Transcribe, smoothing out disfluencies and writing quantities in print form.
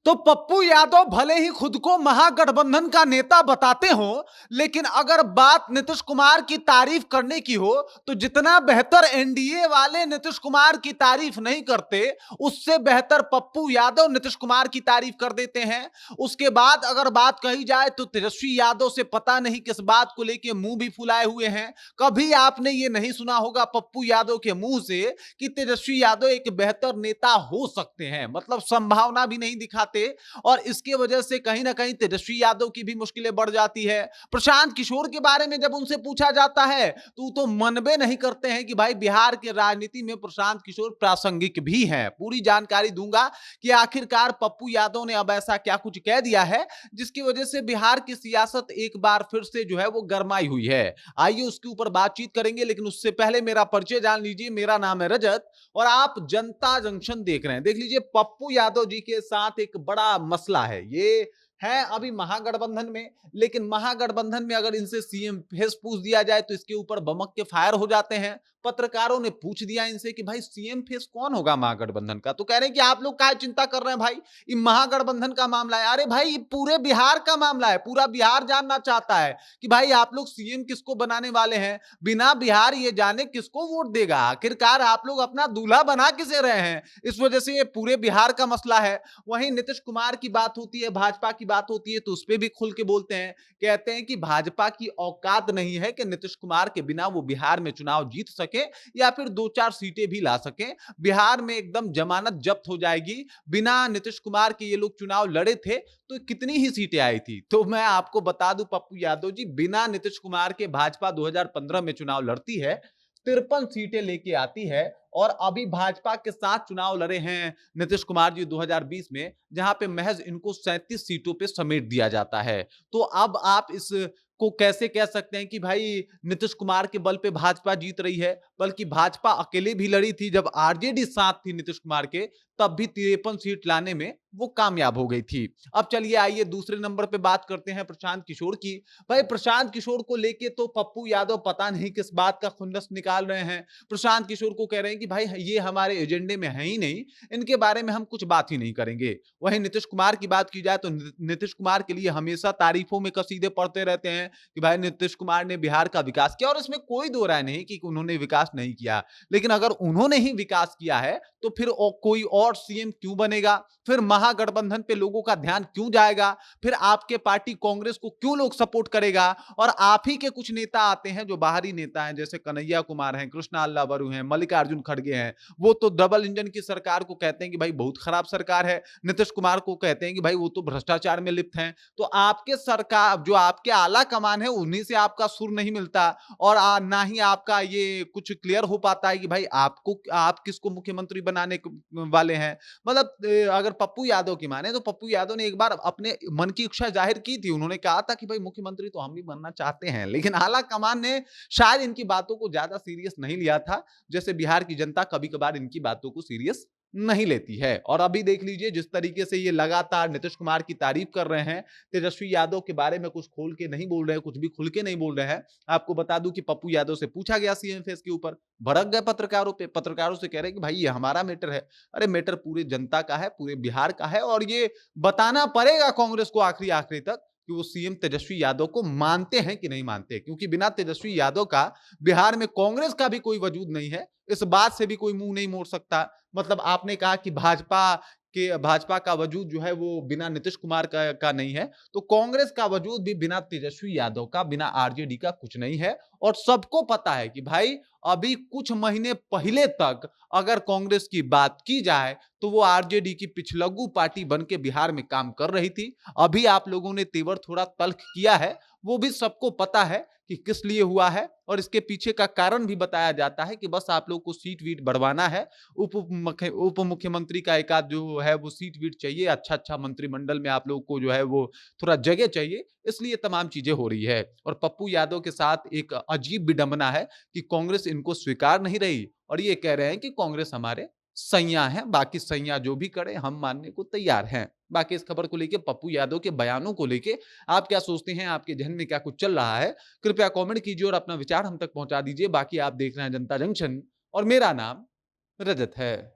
तो पप्पू यादव भले ही खुद को महागठबंधन का नेता बताते हो, लेकिन अगर बात नीतीश कुमार की तारीफ करने की हो, तो जितना बेहतर एनडीए वाले नीतीश कुमार की तारीफ नहीं करते, उससे बेहतर पप्पू यादव नीतीश कुमार की तारीफ कर देते हैं। उसके बाद अगर बात कही जाए तो तेजस्वी यादव से पता नहीं किस बात को लेकर मुंह भी फुलाए हुए हैं। कभी आपने ये नहीं सुना होगा पप्पू यादव के मुंह से कि तेजस्वी यादव एक बेहतर नेता हो सकते हैं, मतलब संभावना भी नहीं दिखाते। और इसके वजह से कहीं ना कहीं तेजस्वी यादव की भी मुश्किलें बढ़ जाती है। प्रशांत किशोर के बारे में जब उनसे पूछा जाता है तो मनबे नहीं करते हैं कि भाई बिहार के राजनीति में प्रशांत किशोर प्रासंगिक भी हैं। पूरी जानकारी दूंगा कि आखिरकार पप्पू यादव ने अब ऐसा क्या कुछ कह दिया है जिसकी वजह से बिहार की सियासत एक बार फिर से जो है वो गरमाई हुई है। आइए उसके ऊपर बातचीत करेंगे, लेकिन उससे पहले मेरा परिचय जान लीजिए। मेरा नाम है रजत और आप जनता जंक्शन देख रहे हैं। देख लीजिए, पप्पू यादव जी के साथ एक बड़ा मसला है। ये है अभी महागठबंधन में, लेकिन महागठबंधन में अगर इनसे सीएम फेस पूछ दिया जाए तो इसके ऊपर बमक के फायर हो जाते हैं। पत्रकारों ने पूछ दिया इनसे कि भाई सीएम फेस कौन होगा महागठबंधन का, तो कह रहे हैं कि आप लोग क्या चिंता कर रहे हैं भाई, ये महागठबंधन का मामला है। अरे भाई, ये पूरे बिहार का मामला है। पूरा बिहार जानना चाहता है कि भाई आप लोग सीएम किसको बनाने वाले हैं। बिना बिहार ये जाने किसको वोट देगा, आखिरकार आप लोग अपना दूल्हा बना किसे रहे हैं। इस वजह से ये पूरे बिहार का मसला है। वहीं नीतीश कुमार की बात होती है, भाजपा की बात होती है, तो उस पर भी खुल के बोलते हैं। कहते हैं कि भाजपा की औकात नहीं है कि नीतीश कुमार के बिना वो बिहार में चुनाव जीत सके या फिर 2-4 सीटें भी ला सके। बिहार में एकदम जमानत जब्त हो जाएगी। बिना नीतीश कुमार के ये लोग चुनाव लड़े थे तो कितनी ही सीटें आई थी। तो मैं आपको बता दूं, पप्पू यादव जी, बिना नीतीश कुमार के भाजपा 2015 में चुनाव लड़ती है, 53 सीटें लेके आती है। और अभी भाजपा के साथ चुनाव लड़े हैं नीतीश कुमार जी 2020 में, जहां पे महज इनको 37 सीटों पे समेट दिया जाता है। तो अब आप इस को कैसे कह सकते हैं कि भाई नीतीश कुमार के बल पे भाजपा जीत रही है, बल्कि भाजपा अकेले भी लड़ी थी। जब आरजेडी साथ थी नीतीश कुमार के, तब भी 53 सीट लाने में वो कामयाब हो गई थी। अब चलिए आइए दूसरे नंबर पे बात करते हैं प्रशांत किशोर की। भाई प्रशांत किशोर को लेके तो पप्पू यादव पता नहीं किस बात का खुन्नस निकाल रहे हैं। प्रशांत किशोर को कह रहे हैं कि भाई ये हमारे एजेंडे में है ही नहीं, इनके बारे में हम कुछ बात ही नहीं करेंगे। वहीं नीतीश कुमार की बात की जाए तो नीतीश कुमार के लिए हमेशा तारीफों में कसीदे पढ़ते रहते हैं कि भाई नीतीश कुमार ने बिहार का विकास किया, और इसमें कोई दो राय नहीं कि उन्होंने विकास नहीं किया। लेकिन अगर उन्होंने ही विकास किया है तो फिर कोई और सीएम क्यों बनेगा, फिर महागठबंधन पे लोगों का ध्यान क्यों जाएगा, फिर आपके पार्टी कांग्रेस को क्यों लोग सपोर्ट करेगा। और आप ही के कुछ नेता आते हैं जो बाहरी नेता हैं, जैसे कन्हैया कुमार हैं, कृष्णा अल्लावरू हैं, मल्लिकार्जुन खड़गे हैं, वो तो डबल इंजन की सरकार को कहते हैं कि भाई बहुत खराब सरकार है। नीतीश कुमार को कहते हैं कि भाई वो तो भ्रष्टाचार में लिप्त हैं। तो आपके सरकार जो आपके आला कमान है, उन्हीं से आपका सुर नहीं मिलता, और ना ही आपका ये कुछ क्लियर हो पाता है कि भाई आपको आप किसको मुख्यमंत्री बनाने वाले हैं। मतलब अगर पप्पू यादव की माने तो पप्पू यादव ने एक बार अपने मन की इच्छा जाहिर की थी। उन्होंने कहा था कि भाई मुख्यमंत्री तो हम भी बनना चाहते हैं, लेकिन आला कमान ने शायद इनकी बातों को ज्यादा सीरियस नहीं लिया था, जैसे बिहार की जनता कभी कभार इनकी बातों को सीरियस नहीं लेती है। और अभी देख लीजिए जिस तरीके से ये लगातार नीतीश कुमार की तारीफ कर रहे हैं, तेजस्वी यादव के बारे में कुछ खोल के नहीं बोल रहे हैं, कुछ भी खुल के नहीं बोल रहे हैं। आपको बता दूं कि पप्पू यादव से पूछा गया सीएम फेस के ऊपर, भड़क गए पत्रकारों पे। पत्रकारों से कह रहे हैं कि भाई ये हमारा मैटर है। अरे मैटर पूरे जनता का है, पूरे बिहार का है, और ये बताना पड़ेगा कांग्रेस को आखिरी आखिरी तक कि वो सीएम तेजस्वी यादव को मानते हैं कि नहीं मानते, क्योंकि बिना तेजस्वी यादव का बिहार में कांग्रेस का भी कोई वजूद नहीं है। इस बात से भी कोई मुंह नहीं मोड़ सकता। मतलब आपने कहा कि भाजपा का वजूद जो है वो बिना नीतीश कुमार का नहीं है, तो कांग्रेस का वजूद भी बिना तेजस्वी यादव का, बिना आरजेडी का कुछ नहीं है। और सबको पता है कि भाई अभी कुछ महीने पहले तक अगर कांग्रेस की बात की जाए तो वो आरजेडी की पिछलग्गू पार्टी बन के बिहार में काम कर रही थी। अभी आप लोगों ने तेवर थोड़ा तल्ख किया है, वो भी सबको पता है कि किस लिए हुआ है, और इसके पीछे का कारण भी बताया जाता है कि बस आप लोग को सीट वीट बढ़वाना है। उप मुख्यमंत्री का एक आध जो है वो सीट वीट चाहिए, अच्छा अच्छा मंत्रिमंडल में आप लोग को जो है वो थोड़ा जगह चाहिए, इसलिए तमाम चीजें हो रही है। और पप्पू यादव के साथ एक अजीब विडंबना है कि कांग्रेस इनको स्वीकार नहीं रही, और ये कह रहे हैं कि कांग्रेस हमारे सैया हैं, बाकी सैया जो भी करे हम मानने को तैयार हैं। बाकी इस खबर को लेके, पप्पू यादव के बयानों को लेके आप क्या सोचते हैं, आपके जहन में क्या कुछ चल रहा है, कृपया कमेंट कीजिए और अपना विचार हम तक पहुंचा दीजिए। बाकी आप देख रहे हैं जनता जंक्शन और मेरा नाम रजत है।